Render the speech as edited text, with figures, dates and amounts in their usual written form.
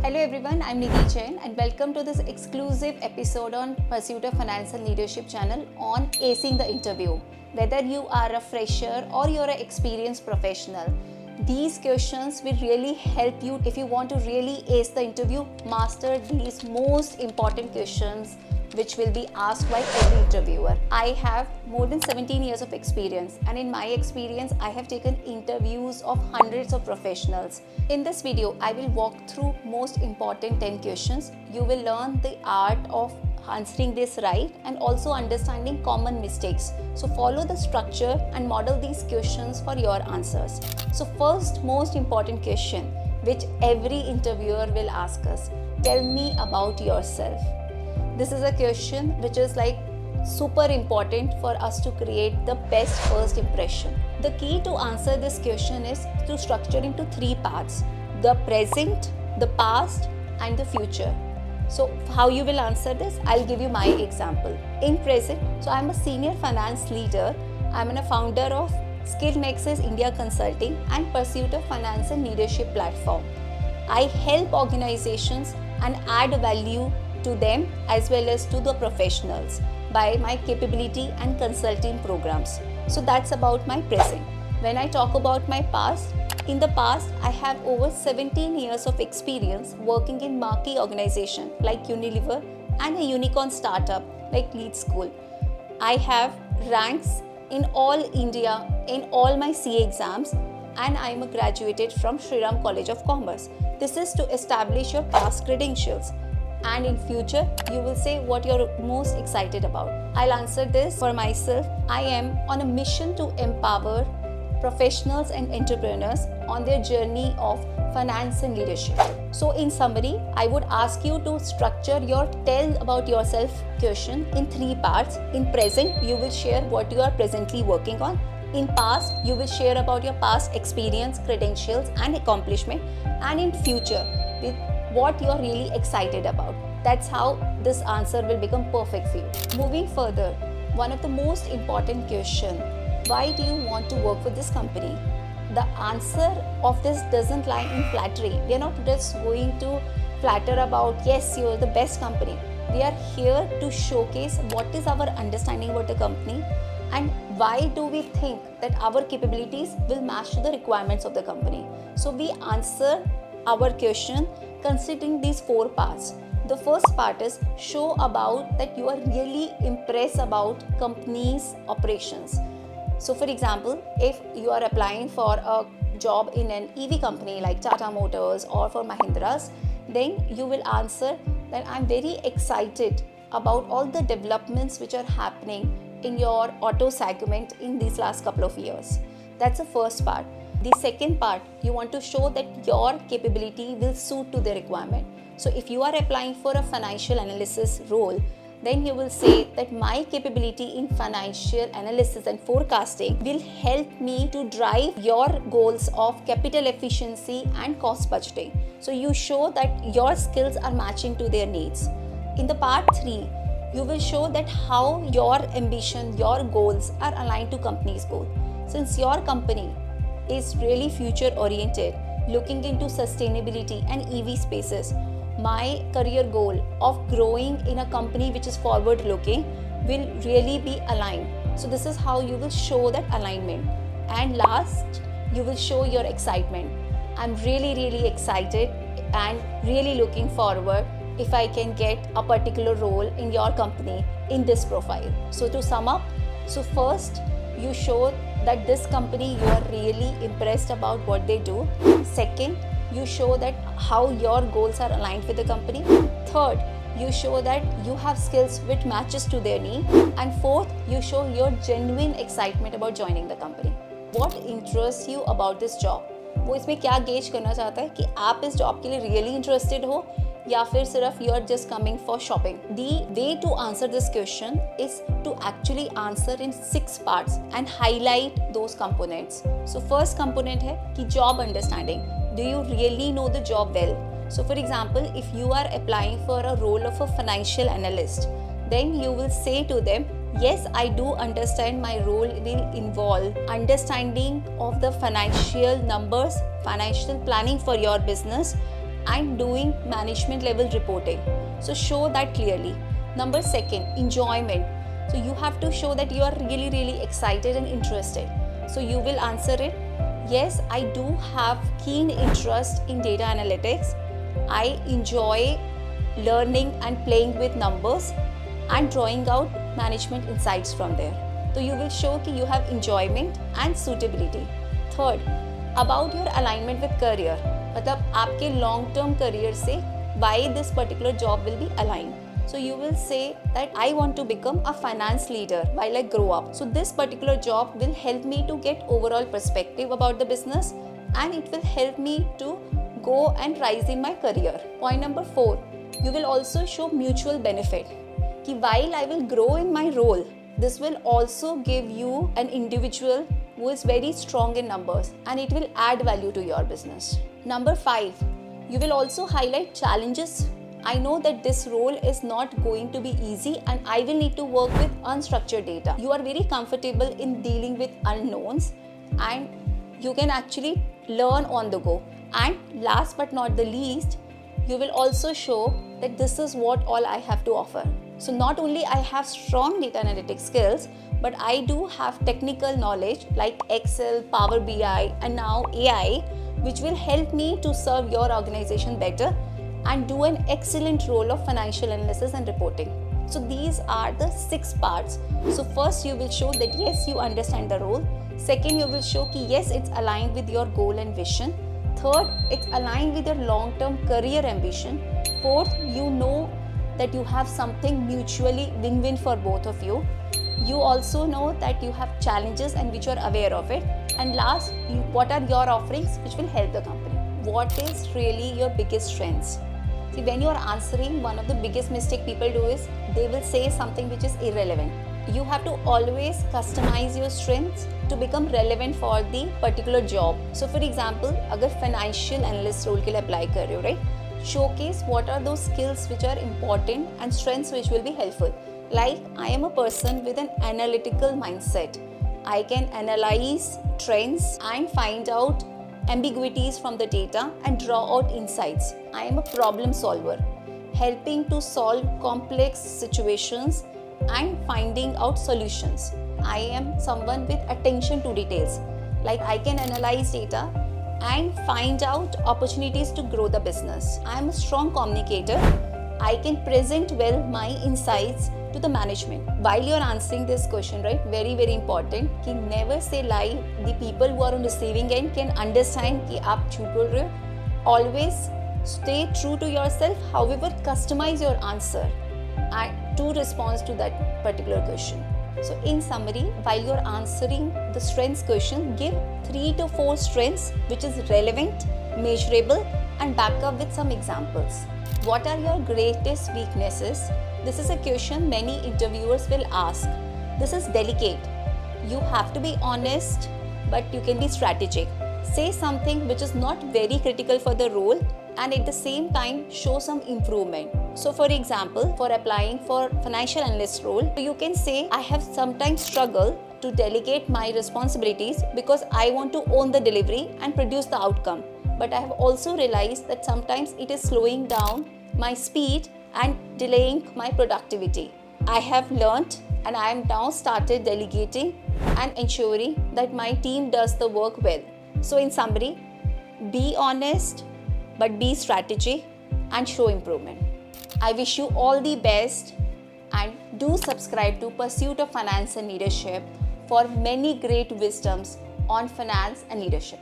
Hello everyone, I'm Nidhi Jain and welcome to this exclusive episode on Pursuit of Finance and Leadership channel on acing the interview. Whether you are a fresher or you're an experienced professional, these questions will really help you if you want to really ace the interview, master these most important questions which will be asked by every interviewer. I have more than 17 years of experience, and in my experience, I have taken interviews of hundreds of professionals. In this video, I will walk through most important 10 questions. You will learn the art of answering this right and also understanding common mistakes. So follow the structure and model these questions for your answers. So first most important question which every interviewer will ask us, tell me about yourself. This is a question which is like super important for us to create the best first impression. The key to answer this question is to structure into three parts: the present, the past, and the future. So how you will answer this? I'll give you my example. In present, so I'm a senior finance leader. I'm a founder of Skill Nexus India Consulting and Pursuit of Finance and Leadership platform. I help organizations and add value to them as well as to the professionals by my capability and consulting programs. So that's about my present. When I talk about my past, in the past I have over 17 years of experience working in marquee organizations like Unilever and a unicorn startup like Lead School. I have ranks in all India in all my CA exams, and I am a graduated from Shriram College of Commerce. This is to establish your past credentials. And in future, you will say what you're most excited about. I'll answer this for myself. I am on a mission to empower professionals and entrepreneurs on their journey of finance and leadership. So in summary, I would ask you to structure your tell about yourself question in three parts. In present, you will share what you are presently working on. In past, you will share about your past experience, credentials and accomplishment. And in future, with what you are really excited about. That's how this answer will become perfect for you. Moving further, one of the most important question, why do you want to work for this company? The answer of this doesn't lie in flattery. We are not just going to flatter about, yes, you're the best company. We are here to showcase what is our understanding about the company and why do we think that our capabilities will match to the requirements of the company. So we answer our question considering these four parts. The first part is show about that you are really impressed about company's operations. So for example, if you are applying for a job in an EV company like Tata Motors or for Mahindra's, then you will answer that I'm very excited about all the developments which are happening in your auto segment in these last couple of years. That's the first part. The second part, you want to show that your capability will suit to the requirement. So if you are applying for a financial analysis role, then you will say that my capability in financial analysis and forecasting will help me to drive your goals of capital efficiency and cost budgeting. So you show that your skills are matching to their needs. In the part 3, you will show that how your ambition, your goals are aligned to company's goal. Since your company is really future oriented, looking into sustainability and EV spaces, my career goal of growing in a company which is forward looking will really be aligned. So this is how you will show that alignment. And last, you will show your excitement. I'm really excited and really looking forward if I can get a particular role in your company in this profile. So to sum up, so first you show that this company you are really impressed about what they do. Second, you show that how your goals are aligned with the company. Third, you show that you have skills which matches to their need. And fourth, you show your genuine excitement about joining the company. What interests you about this job? वो इसमें क्या gauge करना चाहता है कि आप इस job के लिए रियली इंटरेस्टेड हो या फिर सिर्फ you are just coming for shopping. The way to answer this question is to actually answer in 6 parts and highlight those components. So first component है कि job understanding. Do you really know the job well? So for example, if you are applying for a role of a financial analyst, then you will say to them, yes, I do understand my role will involve understanding of the financial numbers, financial planning for your business, and doing management level reporting. So show that clearly. Number second, enjoyment. So you have to show that you are really excited and interested. So you will answer it, yes, I do have keen interest in data analytics. I enjoy learning and playing with numbers and drawing out management insights from there. So you will show that you have enjoyment and suitability. Third, about your alignment with career. मतलब आपके long term career से why this particular job will be aligned. So you will say that I want to become a finance leader while I grow up. So this particular job will help me to get overall perspective about the business, and it will help me to go and rise in my career. Point number 4, you will also show mutual benefit. Ki while I will grow in my role, this will also give you an individual who is very strong in numbers, and it will add value to your business. Number 5, you will also highlight challenges. I know that this role is not going to be easy and I will need to work with unstructured data. You are very comfortable in dealing with unknowns and you can actually learn on the go. And last but not the least, you will also show that this is what all I have to offer. So not only I have strong data analytics skills, but I do have technical knowledge like Excel, Power BI, and now AI, which will help me to serve your organization better and do an excellent role of financial analysis and reporting. So these are the 6 parts. So first you will show that yes, you understand the role. Second, you will show that yes, it's aligned with your goal and vision. Third, it's aligned with your long-term career ambition. Fourth, you know that you have something mutually win-win for both of you. You also know that you have challenges and which you are aware of it. And last, what are your offerings which will help the company? What is really your biggest strengths? See, when you are answering, one of the biggest mistake people do is they will say something which is irrelevant. You have to always customize your strengths to become relevant for the particular job. So for example, अगर financial analyst role के लिए apply कर रहे हो, right? Showcase what are those skills which are important and strengths which will be helpful. Like, I am a person with an analytical mindset. I can analyze trends and find out ambiguities from the data and draw out insights. I am a problem solver, helping to solve complex situations and finding out solutions. I am someone with attention to details. Like, I can analyze data and find out opportunities to grow the business. I am a strong communicator. I can present well my insights to the management. While you're answering this question, right, very important कि never say lie. The people who are on receiving end can understand कि आप झूठ बोल रहे हो. Always stay true to yourself. However, customize your answer and to respond to that particular question. So in summary, while you're answering the strengths question, give 3 to 4 strengths which is relevant, measurable, and back up with some examples. What are your greatest weaknesses? This is a question many interviewers will ask. This is delicate. You have to be honest, but you can be strategic. Say something which is not very critical for the role and at the same time show some improvement. So for example, for applying for financial analyst role, you can say, I have sometimes struggled to delegate my responsibilities because I want to own the delivery and produce the outcome. But I have also realized that sometimes it is slowing down my speed and delaying my productivity. I have learned and I am now started delegating and ensuring that my team does the work well. So in summary, be honest, but be strategic and show improvement. I wish you all the best and do subscribe to Pursuit of Finance and Leadership for many great wisdoms on finance and leadership.